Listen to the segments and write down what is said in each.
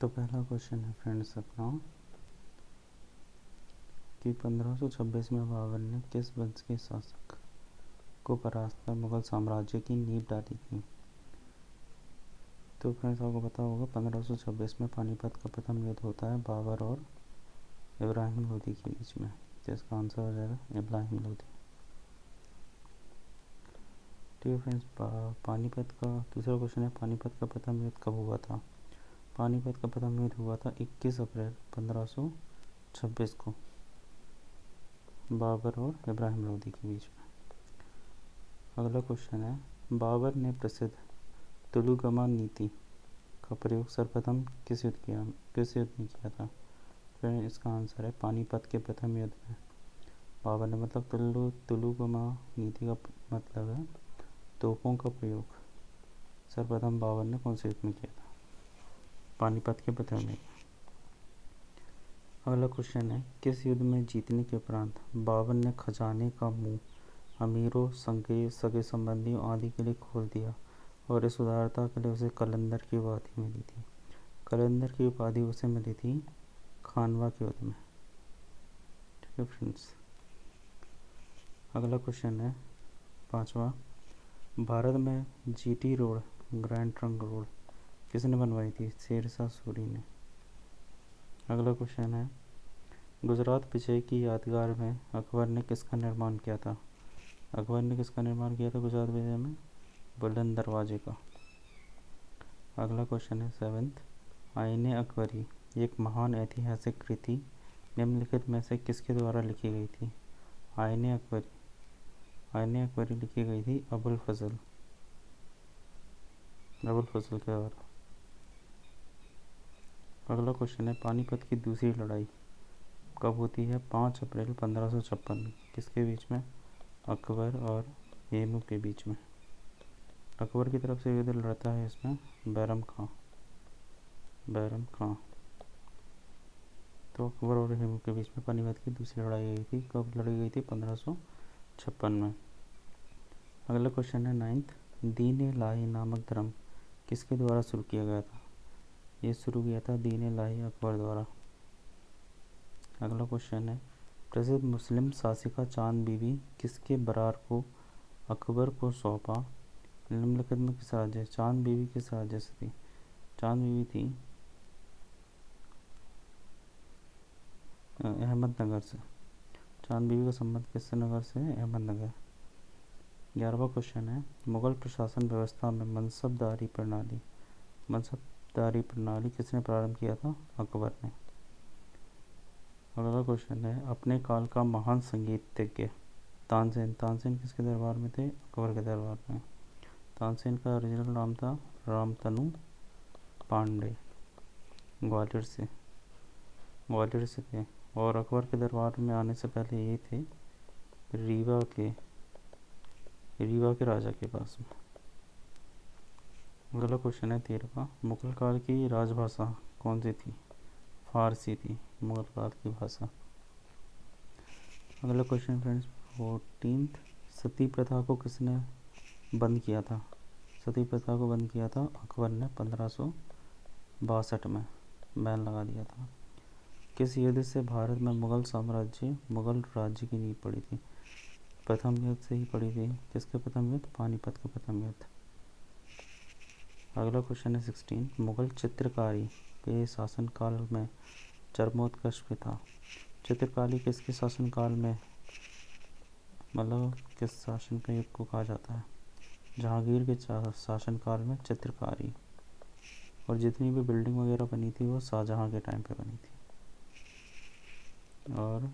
तो पहला क्वेश्चन है फ्रेंड्स अपना कि 1526 में बाबर ने किस वंश के शासक को परास्त कर मुगल साम्राज्य की नींव डाली थी। तो फ्रेंड्स आपको पता होगा 1526 में पानीपत का प्रथम युद्ध होता है बाबर और इब्राहिम लोदी के बीच में। तो इसका आंसर हो जाएगा इब्राहिम लोदी। ठीक है फ्रेंड्स, पानीपत का दूसरा क्वेश्चन है पानीपत का प्रथम युद्ध कब हुआ था। पानीपत का प्रथम युद्ध हुआ था 21 अप्रैल 1526 को बाबर और इब्राहिम लोदी के बीच में। अगला क्वेश्चन है बाबर ने प्रसिद्ध तुलुगमा नीति का प्रयोग सर्वप्रथम किस युद्ध में किया था। फिर इसका आंसर है पानीपत के प्रथम युद्ध में बाबर ने, मतलब तुलुगमा नीति का मतलब है तोपों का प्रयोग सर्वप्रथम बाबर ने कौन से युद्ध में किया था, पानीपत के प्रथम युद्ध। अगला क्वेश्चन है किस युद्ध में जीतने के उपरांत बाबर ने खजाने का मुंह अमीरों सगे संबंधियों आदि के लिए खोल दिया और इस उदारता के लिए उसे कलंदर की उपाधि मिली थी। कलंदर की उपाधि उसे मिली थी खानवा के युद्ध में। ठीक है फ्रेंड्स, अगला क्वेश्चन है पांचवा, भारत में GT road grand trunk road किसने बनवाई थी, शेरशाह सूरी ने। अगला क्वेश्चन है गुजरात विजय की यादगार में अकबर ने किसका निर्माण किया था। अकबर ने किसका निर्माण किया था गुजरात विजय में, बुलंद दरवाजे का। अगला क्वेश्चन है सेवेंथ, आईने अकबरी एक महान ऐतिहासिक कृति निम्नलिखित में से किसके द्वारा लिखी गई थी। आईने अकबरी लिखी गई थी अबुल फजल के द्वारा। अगला क्वेश्चन है पानीपत की दूसरी लड़ाई कब होती है, 5 अप्रैल 1556 में किसके बीच में, अकबर और हेमू के बीच में। अकबर की तरफ से युद्ध लड़ता है इसमें बैरम खां। तो अकबर और हेमू के बीच में पानीपत की दूसरी लड़ाई हुई थी, कब लड़ी गई थी, 1556 में। अगला क्वेश्चन है नाइन्थ, दीन इलाही नामक धर्म किसके द्वारा शुरू किया गया था। ये शुरू किया था दीन इलाही अकबर द्वारा। अगला क्वेश्चन है प्रसिद्ध मुस्लिम शासिका चांद बीबी किसके बरार को अकबर को सौंपा। निम्नलिखित में किस राज्य, चांद बीबी किस राज्य से थी। चांद बीबी थी अहमदनगर से। चांद बीबी का संबंध किस नगर से, अहमदनगर। 11वां क्वेश्चन है मुगल प्रशासन व्यवस्था में मनसबदारी प्रणाली किसने प्रारंभ किया था, अकबर ने। अगला क्वेश्चन है अपने काल का महान संगीतज्ञ तानसेन किसके दरबार में थे, अकबर के दरबार में। तानसेन का ओरिजिनल नाम था रामतनु पांडे, ग्वालियर से थे और अकबर के दरबार में आने से पहले ये थे रीवा के राजा के पास में। अगला क्वेश्चन है 13वां, मुगल काल की राजभाषा कौन सी थी, फारसी थी मुगल काल की भाषा। अगला क्वेश्चन फ्रेंड्स 14th, सती प्रथा को किसने बंद किया था। सती प्रथा को बंद किया था अकबर ने 1562 में बैन लगा दिया था। किस युद्ध से भारत में मुगल राज्य की नींव पड़ी थी। प्रथम युद्ध से ही पड़ी थी, किसके प्रथम युद्ध, पानीपत का प्रथम युद्ध। अगला क्वेश्चन है 16, मुगल चित्रकारी के शासनकाल में चरमोत्कर्ष में था। चित्रकारी किसके शासनकाल में, मतलब किस शासन का युग को कहा जाता है। जहांगीर के शासनकाल में चित्रकारी, और जितनी भी बिल्डिंग वगैरह बनी थी वो शाहजहां के टाइम पे बनी थी। और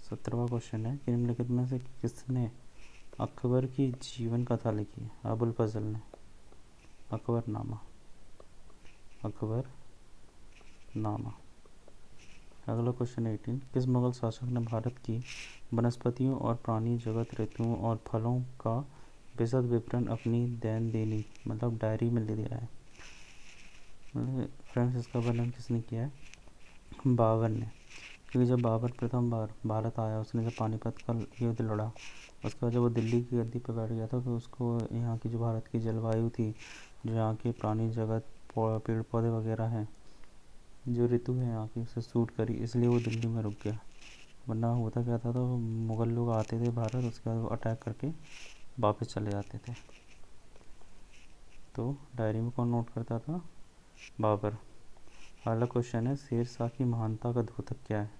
17वां क्वेश्चन है कि निम्नलिखित में से किसने अकबर की जीवन कथा लिखी, अबुल फजल ने। अकबरनामा। अगला क्वेश्चन 18, किस मुगल शासक ने भारत की वनस्पतियों और प्राणी जगत, ऋतुओं और फलों का विशद विवरण अपनी दैनंदिनी मतलब डायरी में ले दिया है। फ्रेंड्स इसका वर्णन किसने किया है, बाबर ने। क्योंकि जब बाबर प्रथम बार भारत आया, उसने जब पानीपत का युद्ध लड़ा, उसके बाद जब वो दिल्ली की गद्दी पर बैठ गया था तो उसको यहाँ की जो भारत की जलवायु थी, जो यहाँ के प्राणी जगत पेड़ पौधे वगैरह हैं, जो ऋतु है यहाँ की उसे सूट करी, इसलिए वो दिल्ली में रुक गया। वरना होता क्या था, तो मुग़ल लोग आते थे भारत, उसके बाद वो अटैक करके वापस चले जाते थे। तो डायरी में कौन नोट करता था? बाबर। अगला क्वेश्चन है, शेर शाह की महानता का द्योतक क्या है?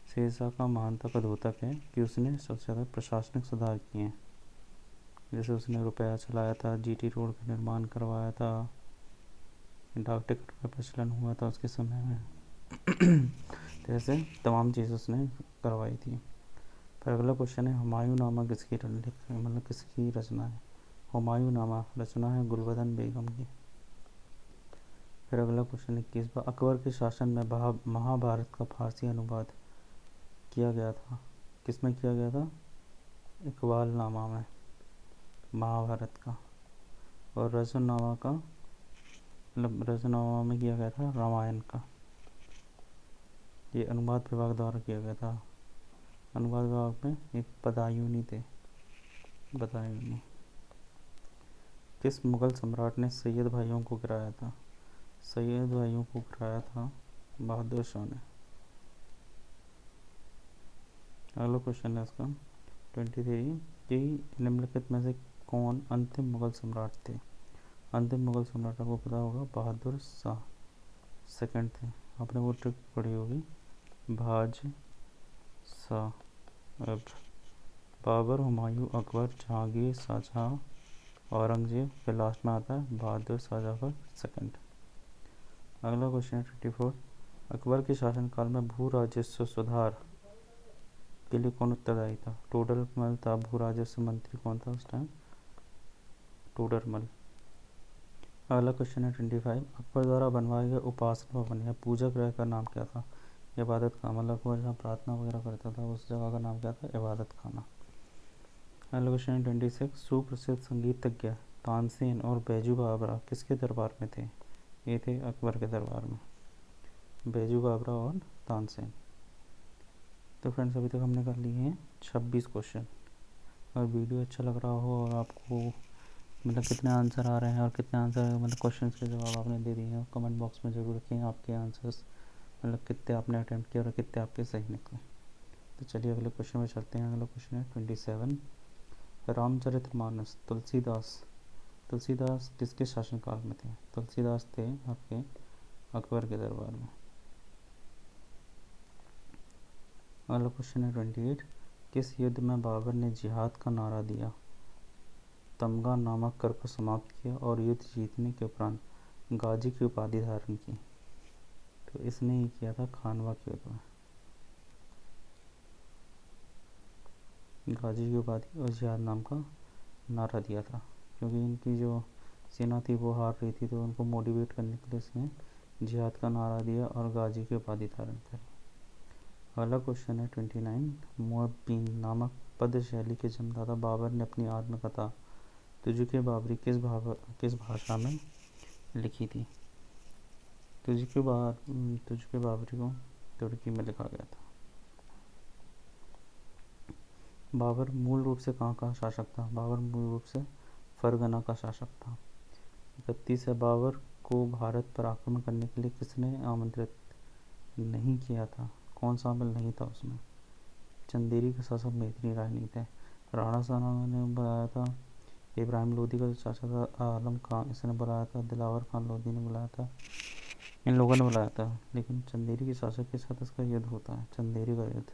शेर शाह का महानता का द्योतक है कि उसने सबसे ज़्यादा प्रशासनिक सुधार किए हैं। जैसे उसने रुपया चलाया था, जीटी रोड का निर्माण करवाया था, डाक टिकट का प्रचलन हुआ था उसके समय में। तो ऐसे तमाम चीज़ें उसने करवाई थी। फिर अगला क्वेश्चन है, हुमायूं नामा किसकी मतलब किसकी रचना है? हुमायूं नामा रचना है गुलबदन बेगम की। फिर अगला क्वेश्चन है, किस अकबर के शासन में महाभारत का फारसी अनुवाद किया गया था? किस में किया गया था? इकबाल नामा में, महाभारत का। और रजनामा का मतलब रजनामा में किया गया था रामायण का। ये अनुवाद विभाग द्वारा किया गया था। अनुवाद विभाग में एक बदायूनी थे, बदायूनी। किस मुग़ल सम्राट ने सैयद भाइयों को गिराया था? सैयद भाइयों को गिराया था बहादुर शाह ने। अगला क्वेश्चन है इसका 23 कि निम्नलिखित में से कौन अंतिम मुग़ल सम्राट थे? अंतिम मुग़ल सम्राट आपको पता होगा, बहादुर शाह सेकंड थे। आपने वो ट्रिक पढ़ी होगी, भाज शाह। अब बाबर, हुमायूं, अकबर, जहांगीर, शाहजहां, औरंगजेब, फिर लास्ट में आता है बहादुर शाह जफर सेकंड। अगला क्वेश्चन है 24, अकबर के शासनकाल में भू राजस्व सुधार के लिए कौन उत्तरदायी था? टोडरमल था भू राजस्व मंत्री। कौन था उस टाइम? टोडरमल। अगला क्वेश्चन है 25, अकबर द्वारा बनवाया गया उपासना भवन या पूजा गृह का नाम क्या था? इबादत खाना। मतलब अकबर जहाँ प्रार्थना वगैरह करता था उस जगह का नाम क्या था? इबादत खाना। अगला क्वेश्चन है 26, सुप्रसिद्ध संगीतज्ञ तानसेन और बैजू बावरा किसके दरबार में थे? ये थे अकबर के दरबार में, बैजू बावरा और तानसेन। तो फ्रेंड्स, अभी तक हमने कर लिए हैं 26 क्वेश्चन। अगर वीडियो अच्छा लग रहा हो और आपको मतलब कितने आंसर आ रहे हैं और कितने आंसर मतलब क्वेश्चंस के जवाब आपने दे दिए हैं, कमेंट बॉक्स में ज़रूर रखें आपके आंसर्स, मतलब कितने आपने अटैम्प्ट किए और कितने आपके सही निकले। तो चलिए अगले क्वेश्चन में चलते हैं। अगला क्वेश्चन है 27, रामचरितमानस तुलसीदास किसके शासनकाल में थे? तुलसीदास थे आपके अकबर के दरबार में। अगला क्वेश्चन है 28, किस युद्ध में बाबर ने जिहाद का नारा दिया, तमगा नामक कर को समाप्त किया और युद्ध जीतने के उपरांत गाजी की उपाधि धारण की? तो इसने ही किया था खानवा के युद्ध में, गाजी की उपाधि और जिहाद नाम का नारा दिया था। क्योंकि इनकी जो सेना थी वो हार रही थी, तो उनको मोटिवेट करने के लिए इसने जिहाद का नारा दिया और गाजी की उपाधि धारण करी। अगला क्वेश्चन है 29, मुअब्बिन नामक पद्य शैली के जन्मदाता बाबर ने अपनी आत्मकथा तुझको बाबरी किस भाषा में लिखी थी? तुझको बाबरी को तुर्की में लिखा गया था। बाबर मूल रूप से कहाँ का शासक था? बाबर मूल रूप से फरगना का शासक था। 31 है, बाबर को भारत पर आक्रमण करने के लिए किसने आमंत्रित नहीं किया था? कौन शामिल नहीं था उसमें? चंदेरी के शासक मेदिनी राय नहीं थे। राणा साना ने बुलाया था, इब्राहिम लोदी का जो चाचा था आलम खान, इसने बुलाया था, दिलावर खान लोदी ने बुलाया था, इन लोगों ने बुलाया था। लेकिन चंदेरी के शासक के साथ इसका युद्ध होता है, चंदेरी का युद्ध,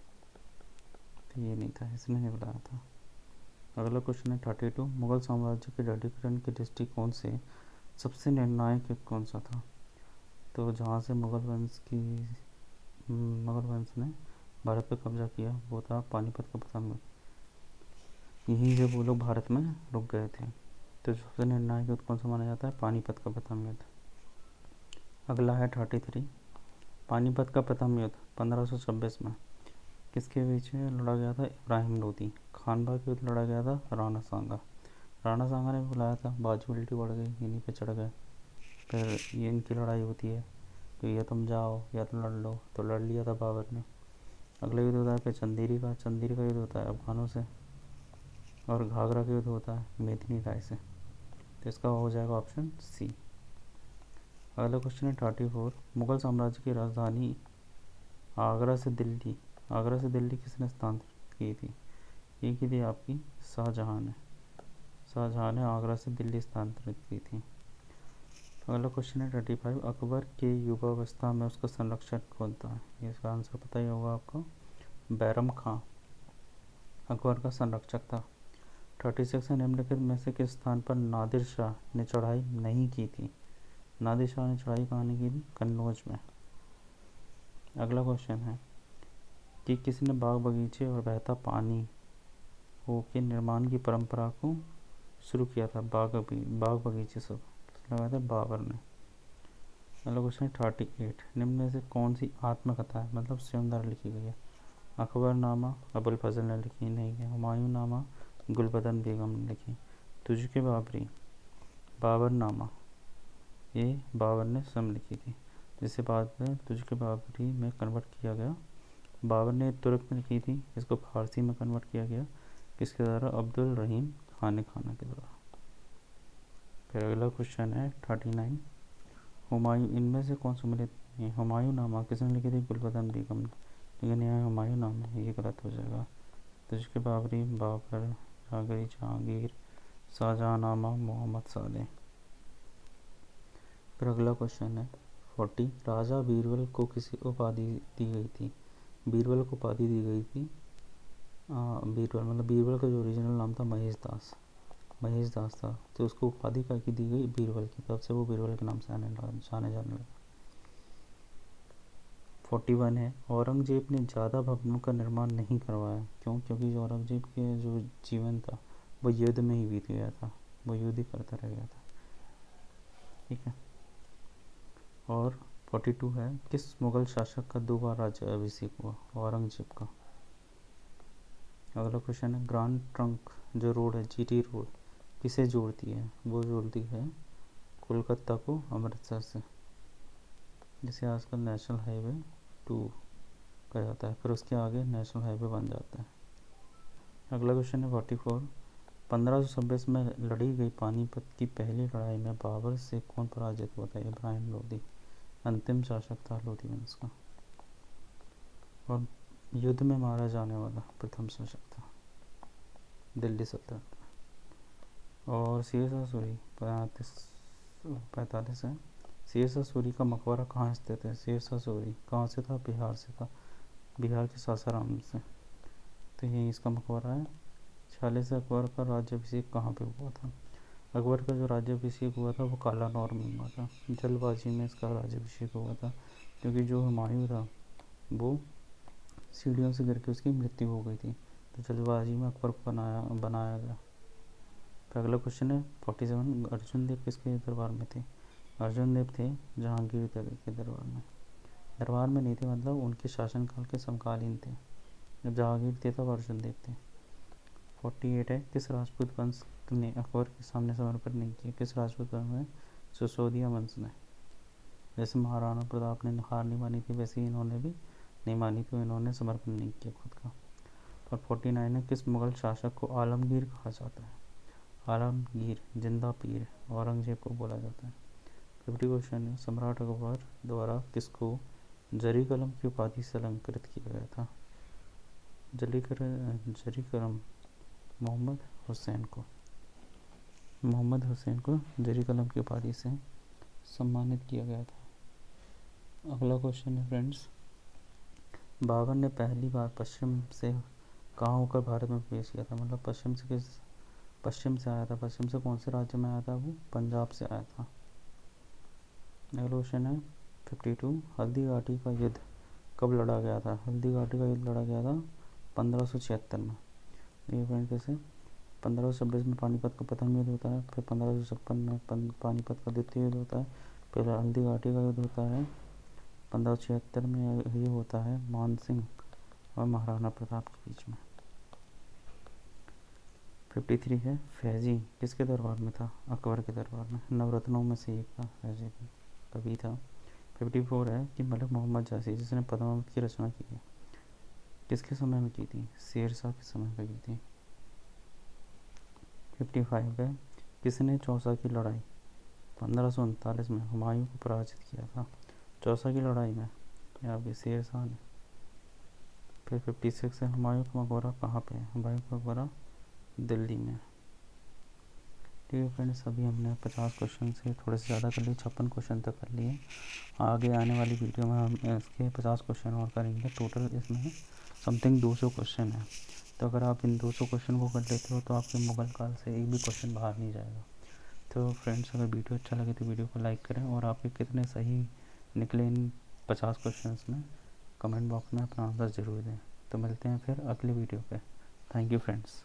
तो ये नहीं था, इसने नहीं बुलाया था। अगला क्वेश्चन है 32, मुगल साम्राज्य के दृढ़ीकरण के दृष्टिकोण से सबसे निर्णायक युद्ध कौन सा था? तो जहाँ से मुगल वंश ने भारत पर कब्जा किया वो था पानीपत का प्रथम युद्ध। यहीं से वो लोग भारत में रुक गए थे। तो सबसे निर्णायक युद्ध कौन सा माना जाता है? पानीपत का प्रथम युद्ध। अगला है 33, पानीपत का प्रथम युद्ध 1526 में किसके बीच में लड़ा गया था? इब्राहिम लोदी। खानवा के युद्ध लड़ा गया था राणा सांगा। राणा सांगा ने बुलाया था, बाजू उल्टी पड़ गई, इन्हीं पे चढ़ गए, फिर ये इनकी लड़ाई होती है, तो या तुम जाओ या तुम लड़ लो, तो लड़ लिया था बाबर ने। अगला युद्ध होता है फिर चंदेरी का युद्ध होता है अफगानों से, और घाघरा का युद्ध होता है मेदिनी राय से। तो इसका हो जाएगा ऑप्शन सी। अगला क्वेश्चन है 34, मुगल साम्राज्य की राजधानी आगरा से दिल्ली किसने स्थानांतरित की थी? ये की थी आपकी शाहजहाँ ने आगरा से दिल्ली स्थानांतरित की थी। अगला क्वेश्चन है 35, अकबर के युवावस्था में उसका संरक्षक कौन था? इसका आंसर पता ही होगा आपको, बैरम खां अकबर का संरक्षक था। 36 है, निम्नलिखित में से किस स्थान पर नादिर शाह ने चढ़ाई नहीं की थी? नादिर शाह ने चढ़ाई कहाँ नहीं की थी? कन्नौज में। अगला क्वेश्चन है कि किसने बाग बगीचे और बहता पानी हो के निर्माण की परंपरा को शुरू किया था? बाग बगीचे सब किसने लगाया था? बाबर ने। अगला क्वेश्चन है 38, निम्न में से कौन सी आत्मकथा है, मतलब स्वयं द्वारा लिखी गई है? अकबरनामा अबुल फजल ने लिखी नहीं है, हुमायूंनामा गुलबदन बेगम ने लिखी, तुझके बाबरी बाबरनामा ये बाबर ने स्वयं लिखी थी, जिसे बाद में तुझके बाबरी में कन्वर्ट किया गया। बाबर ने तुर्क में लिखी थी, इसको फारसी में कन्वर्ट किया गया किसके द्वारा? अब्दुल रहीम खान के द्वारा। फिर अगला क्वेश्चन है 39, हुमायूं इनमें से कौन सम्मिलित नहीं है? हुमायूंनामा किसने लिखी थी? गुलबदन बेगम ने, लेकिन यह हुमायूंनामा ये गलत हो जाएगा। तुझके बाबरी बाबर, जागरी जहांगीर, शाहजहाँनामा मोहम्मद साले। फिर अगला क्वेश्चन है 40, राजा बीरबल को किसी उपाधि दी गई थी? बीरबल को उपाधि दी गई थी बीरबल का जो ओरिजिनल नाम था महेश दास था, तो उसको उपाधि का की दी गई बीरबल की, तब से वो बीरबल के नाम से जाने जाने लगा। 41 है, औरंगजेब ने ज़्यादा भवनों का निर्माण नहीं करवाया, क्यों? क्योंकि जो औरंगजेब के जो जीवन था वो युद्ध में ही बीत गया था, वो युद्ध ही करता रह गया था। ठीक है। और 42 है, किस मुगल शासक का 2 बार राज्य अभिषेक हुआ? औरंगजेब का। अगला क्वेश्चन है ग्रांड ट्रंक जो रोड है, जीटी रोड, किसे जोड़ती है? वो जोड़ती है कोलकाता को अमृतसर से, जिसे आजकल नेशनल हाईवे 2 कहा जाता है, फिर उसके आगे नेशनल हाईवे बन जाता है। अगला क्वेश्चन है 44, 1526 में लड़ी गई पानीपत की पहली लड़ाई में बाबर से कौन पराजित हुआ था? इब्राहिम लोदी अंतिम शासक था लोदी वंश का, और युद्ध में मारा जाने वाला प्रथम शासक था दिल्ली सल्तनत। और शेरशाह सूरी 45 है, शेरशाह सूरी का मकबरा कहाँ स्थित है? शेरशाह सूरी कहाँ से था? बिहार से था, बिहार के सासाराम से, तो यही इसका मकबरा है। 46 अकबर का राज्याभिषेक कहाँ पे हुआ था? अकबर का जो राज्याभिषेक हुआ था वो कालानौर में हुआ था, जल्दबाजी में इसका राज्याभिषेक हुआ था, क्योंकि जो हुमायूं था वो सीढ़ियों से गिर के उसकी मृत्यु हो गई थी, तो जल्दबाजी में अकबर को बनाया गया। फिर अगला क्वेश्चन है 47, अर्जुन देव किसके दरबार में थे? अर्जुन देव थे जहांगीर के दरबार में नहीं थे, मतलब उनके शासनकाल के समकालीन थे। जब जहांगीर थे तब अर्जुन देव थे। 48 है, किस राजपूत वंश ने अकबर के सामने समर्पण नहीं किया? किस राजपूत वंश ने? सिसोदिया वंश ने। जैसे महाराणा प्रताप ने हार नहीं मानी थी, वैसे ही इन्होंने भी नहीं मानी, तो इन्होंने समर्पण नहीं किया खुद का। और 49 है, किस मुगल शासक को आलमगीर कहा जाता है? आलमगीर जिंदा पीर औरंगजेब को बोला जाता है। 50 क्वेश्चन है, सम्राट अकबर द्वारा किसको जरी कलम की उपाधि से अलंकृत किया गया था? जरी कलम मोहम्मद हुसैन को जरी कलम की उपाधि से सम्मानित किया गया था। अगला क्वेश्चन है फ्रेंड्स, बाबर ने पहली बार पश्चिम से कहाँ होकर भारत में प्रवेश किया था? मतलब पश्चिम से आया था, पश्चिम से कौन से राज्य में आया था? वो पंजाब से आया था। अगला क्वेश्चन है 52, हल्दी घाटी का युद्ध कब लड़ा गया था? हल्दी घाटी का युद्ध लड़ा गया था 1576 में। ये फ्रेंड कैसे? 1526 में पानीपत का प्रथम युद्ध होता है, फिर 1556 में पानीपत का द्वितीय युद्ध होता है, फिर हल्दी घाटी का युद्ध होता है, 1576 में ये होता है मान सिंह और महाराणा प्रताप के बीच में। 53 है, फैजी किसके दरबार में था? अकबर के दरबार में, नवरत्नों में से एक था, फैजी कवि था। 54 है कि मलिक मोहम्मद जासी जिसने पद्मावत की रचना की है, किसके समय में की थी? शेरशाह के समय में की थी। 55 है, किसने चौसा की लड़ाई 1539 में हुमायूं को पराजित किया था। चौसा की लड़ाई में यहाँ पे शेर शाह ने। फिर 56 है, हुमायूं का मकबरा कहाँ पे है? हुमायूं का मकबरा दिल्ली में। ठीक है फ्रेंड्स, अभी हमने 50 क्वेश्चन से थोड़े से ज़्यादा कर लिए, 56 क्वेश्चन तक कर लिए। आगे आने वाली वीडियो में हम इसके 50 क्वेश्चन और करेंगे। टोटल इसमें समथिंग 200 क्वेश्चन है। तो अगर आप इन 200 क्वेश्चन को कर लेते हो तो आपके मुगल काल से एक भी क्वेश्चन बाहर नहीं जाएगा। तो फ्रेंड्स, अगर वीडियो अच्छा लगे तो वीडियो को लाइक करें, और आपके कितने सही निकले इन 50 क्वेश्चन में कमेंट बॉक्स में अपना आंसर ज़रूर दें। तो मिलते हैं फिर अगले वीडियो पे। Thank you friends.